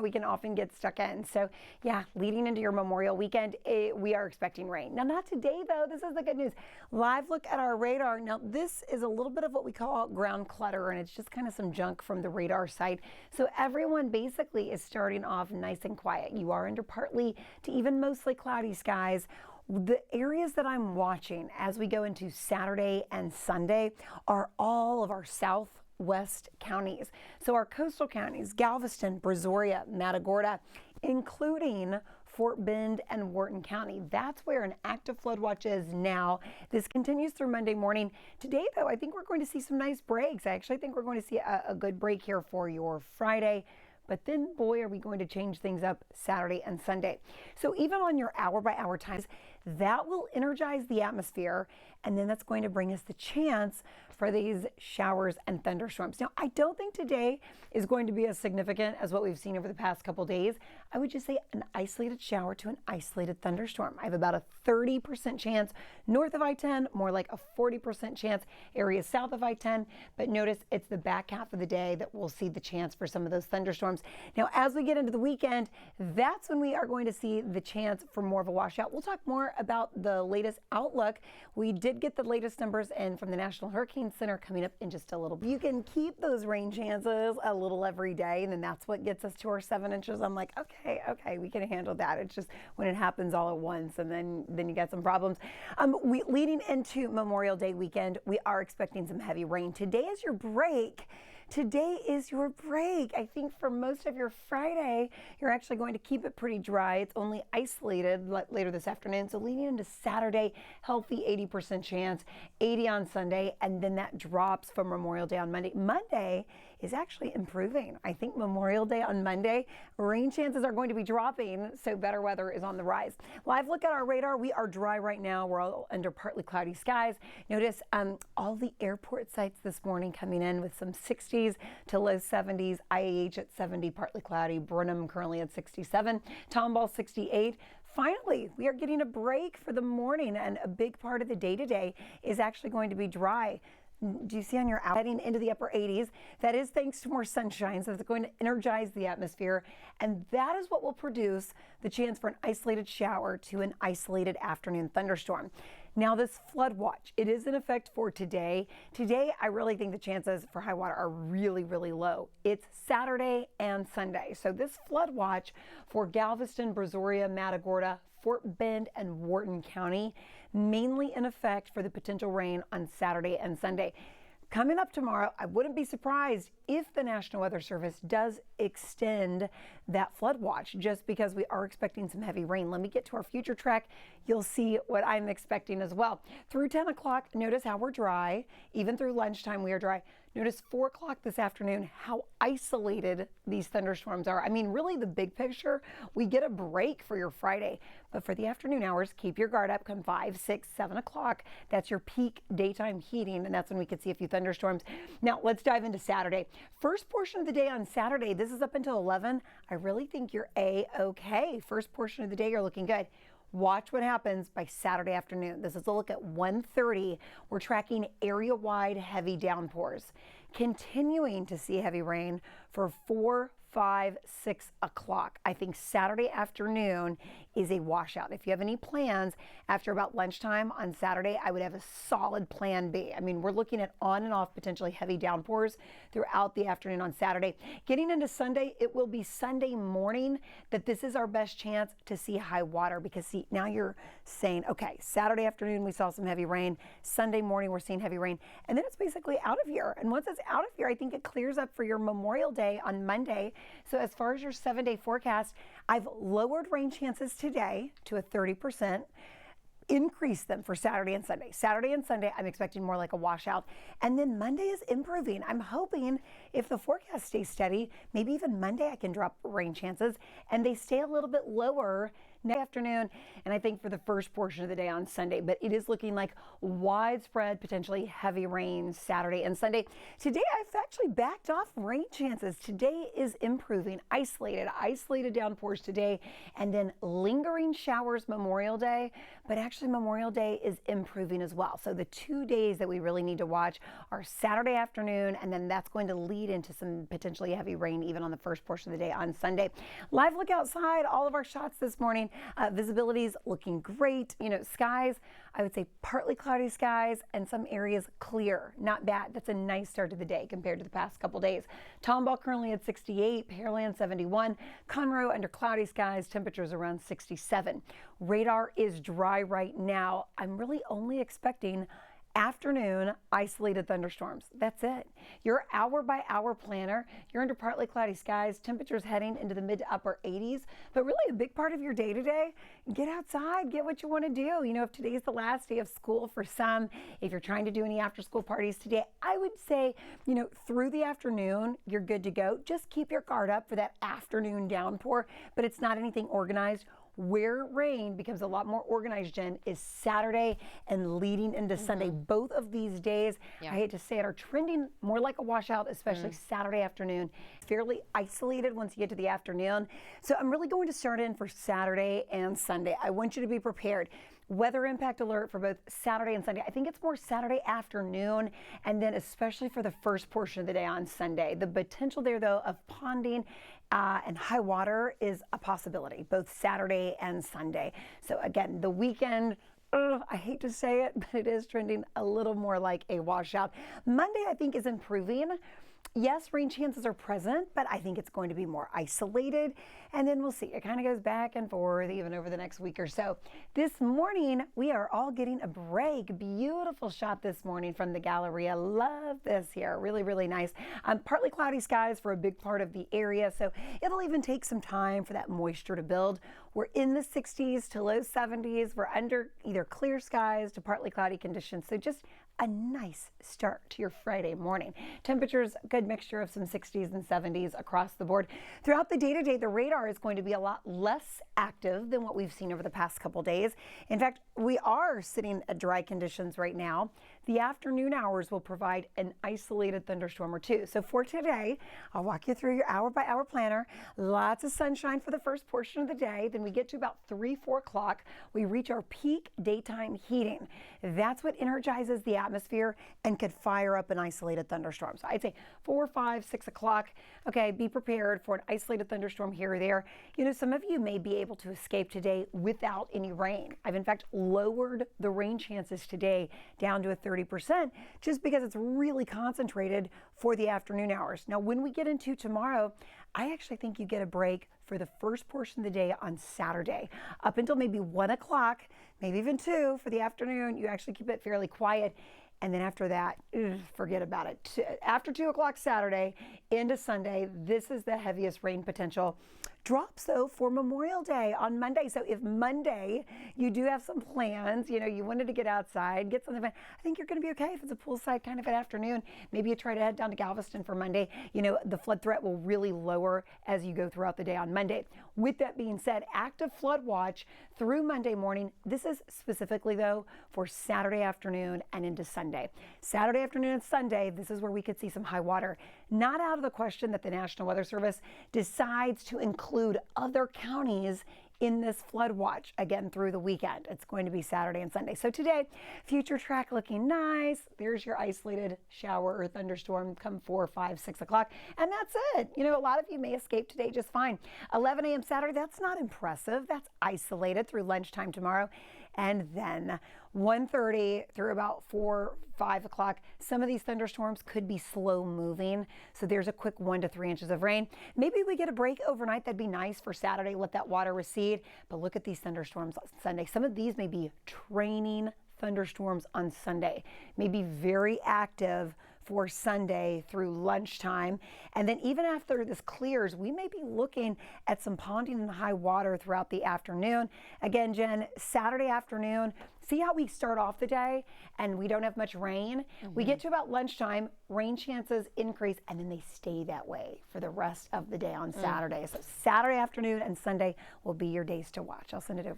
we can often get stuck in. So yeah, leading into your Memorial weekend, we are expecting rain. Now, not today though. This is the good news. Live look at our radar. Now, this is a little bit of what we call ground clutter, and it's just kind of some junk from the radar side. So everyone basically is starting off nice and quiet. You are under partly to even mostly cloudy skies. The areas that I'm watching as we go into Saturday and Sunday are all of our southwest counties. So our coastal counties, Galveston, Brazoria, Matagorda, including Fort Bend and Wharton County. That's where an active flood watch is now. This continues through Monday morning. Today, though, I think we're going to see some nice breaks. I actually think we're going to see a good break here for your Friday. But then, boy, are we going to change things up Saturday and Sunday. So even on your hour-by-hour times, that will energize the atmosphere, and then that's going to bring us the chance for these showers and thunderstorms. Now, I don't think today is going to be as significant as what we've seen over the past couple days. I would just say an isolated shower to an isolated thunderstorm. I have about a 30% chance north of I-10, more like a 40% chance areas south of I-10. But notice it's the back half of the day that we'll see the chance for some of those thunderstorms. Now, as we get into the weekend, that's when we are going to see the chance for more of a washout. We'll talk more about the latest outlook. We did get the latest numbers in from the National Hurricane Center coming up in just a little bit. You can keep those rain chances a little every day, and then that's what gets us to our 7 inches. I'm like, okay, we can handle that. It's just when it happens all at once, and then you get some problems. Leading into Memorial Day weekend, we are expecting some heavy rain. Today is your break. Today is your break. I think for most of your Friday, you're actually going to keep it pretty dry. It's only isolated later this afternoon. So leading into Saturday, healthy 80% chance, 80 on Sunday, and then that drops for Memorial Day on Monday. Monday is actually improving. I think Memorial Day on Monday, rain chances are going to be dropping, so better weather is on the rise. Live look at our radar. We are dry right now. We're all under partly cloudy skies. Notice all the airport sites this morning coming in with some 60s to low 70s. IAH at 70, partly cloudy. Brenham currently at 67. Tomball 68. Finally, we are getting a break for the morning, and a big part of the day today is actually going to be dry. Do you see on your out heading into the upper 80s? That is thanks to more sunshine, so it's going to energize the atmosphere, and that is what will produce the chance for an isolated shower to an isolated afternoon thunderstorm. Now, this flood watch, it is in effect for today. Today, I really think the chances for high water are really, really low. It's Saturday and Sunday. So this flood watch for Galveston, Brazoria, Matagorda, Fort Bend, and Wharton County, mainly in effect for the potential rain on Saturday and Sunday. Coming up tomorrow, I wouldn't be surprised if the National Weather Service does extend that flood watch, just because we are expecting some heavy rain. Let me get to our future track. You'll see what I'm expecting as well. Through 10 o'clock, notice how we're dry. Even through lunchtime, we are dry. Notice 4 o'clock this afternoon, how isolated these thunderstorms are. I mean, really the big picture, we get a break for your Friday, but for the afternoon hours, keep your guard up come 5, 6, 7 o'clock. That's your peak daytime heating, and that's when we could see a few thunderstorms. Now, let's dive into Saturday. First portion of the day on Saturday, this is up until 11. I really think you're A-okay. First portion of the day, you're looking good. Watch what happens by Saturday afternoon. This is a look at 1:30. We're tracking area-wide heavy downpours. Continuing to see heavy rain for 4, 5, 6 o'clock. I think Saturday afternoon is a washout. If you have any plans after about lunchtime on Saturday, I would have a solid plan B. I mean, we're looking at on and off potentially heavy downpours throughout the afternoon on Saturday. Getting into Sunday, it will be Sunday morning that this is our best chance to see high water, because see, now you're saying, okay, Saturday afternoon we saw some heavy rain, Sunday morning we're seeing heavy rain, and then it's basically out of here. And once it's out of here, I think it clears up for your Memorial Day on Monday. So as far as your 7-day forecast, I've lowered rain chances today to a 30%, increased them for Saturday and Sunday. Saturday and Sunday, I'm expecting more like a washout. And then Monday is improving. I'm hoping if the forecast stays steady, maybe even Monday I can drop rain chances and they stay a little bit lower afternoon, and I think for the first portion of the day on Sunday. But it is looking like widespread, potentially heavy rain Saturday and Sunday. Today, I've actually backed off rain chances. Today is improving. Isolated downpours today, and then lingering showers Memorial Day. But actually, Memorial Day is improving as well. So the 2 days that we really need to watch are Saturday afternoon, and then that's going to lead into some potentially heavy rain even on the first portion of the day on Sunday. Live look outside, all of our shots this morning. Visibility's looking great. Skies, I would say partly cloudy skies and some areas clear. Not bad. That's a nice start to the day compared to the past couple days. Tomball currently at 68, Pearland 71, Conroe under cloudy skies, temperatures around 67. Radar is dry right now. I'm really only expecting afternoon isolated thunderstorms. That's it. Your hour by hour planner, you're under partly cloudy skies, temperatures heading into the mid to upper 80s, but really a big part of your day today, get outside, get what you want to do. If today's the last day of school for some, if you're trying to do any after school parties today, I would say, through the afternoon, you're good to go. Just keep your guard up for that afternoon downpour, but it's not anything organized. Where rain becomes a lot more organized, Jen, is Saturday and leading into Sunday. Both of these days, I hate to say it, are trending more like a washout, especially Saturday afternoon. Fairly isolated once you get to the afternoon. So I'm really going to start in for Saturday and Sunday. I want you to be prepared. Weather impact alert for both Saturday and Sunday. I think it's more Saturday afternoon, and then especially for the first portion of the day on Sunday. The potential there, though, of ponding and high water is a possibility, both Saturday and Sunday. So again, the weekend, I hate to say it, but it is trending a little more like a washout. Monday, I think, is improving. Yes, rain chances are present, but I think it's going to be more isolated, and then we'll see. It kind of goes back and forth even over the next week or so. This morning, we are all getting a break. Beautiful shot this morning from the Galleria. Love this here. Really, really nice. Partly cloudy skies for a big part of the area, so it'll even take some time for that moisture to build. We're in the 60s to low 70s. We're under either clear skies to partly cloudy conditions, so just a nice start to your Friday morning. Temperatures, good mixture of some 60s and 70s across the board. Throughout the day today, the radar is going to be a lot less active than what we've seen over the past couple days. In fact, we are sitting at dry conditions right now. The afternoon hours will provide an isolated thunderstorm or two. So for today, I'll walk you through your hour by hour planner. Lots of sunshine for the first portion of the day. Then we get to about 3-4 o'clock. We reach our peak daytime heating. That's what energizes the atmosphere and could fire up an isolated thunderstorm. So I'd say 4, 5, 6 o'clock. Okay, be prepared for an isolated thunderstorm here or there. Some of you may be able to escape today without any rain. I've in fact lowered the rain chances today down to a 30% just because it's really concentrated for the afternoon hours. Now, when we get into tomorrow, I actually think you get a break for the first portion of the day on Saturday up until maybe 1 o'clock, maybe even 2 for the afternoon. You actually keep it fairly quiet. And then after that, forget about it. After 2 o'clock Saturday into Sunday, this is the heaviest rain potential. Drops, though, for Memorial Day on Monday. So if Monday you do have some plans, you wanted to get outside, get something fun, I think you're going to be okay if it's a poolside kind of an afternoon. Maybe you try to head down to Galveston for Monday. The flood threat will really lower as you go throughout the day on Monday. With that being said, active flood watch through Monday morning. This is specifically, though, for Saturday afternoon and into Sunday. Saturday afternoon and Sunday, this is where we could see some high water. Not out of the question that the National Weather Service decides to include other counties in this flood watch again through the weekend. It's going to be Saturday and Sunday. So today, future track looking nice. There's your isolated shower or thunderstorm come 4, 5, 6 o'clock. And that's it. A lot of you may escape today just fine. 11 a.m. Saturday, that's not impressive. That's isolated through lunchtime tomorrow. And then 1:30 through about 4, 5 o'clock, some of these thunderstorms could be slow moving. So there's a quick 1 to 3 inches of rain. Maybe we get a break overnight. That'd be nice for Saturday. Let that water recede. But look at these thunderstorms on Sunday. Some of these may be training thunderstorms on Sunday. May be very active for Sunday through lunchtime. And then even after this clears, we may be looking at some ponding and high water throughout the afternoon. Again, Jen, Saturday afternoon, see how we start off the day and we don't have much rain? We get to about lunchtime, rain chances increase, and then they stay that way for the rest of the day on Saturday. So Saturday afternoon and Sunday will be your days to watch. I'll send it over.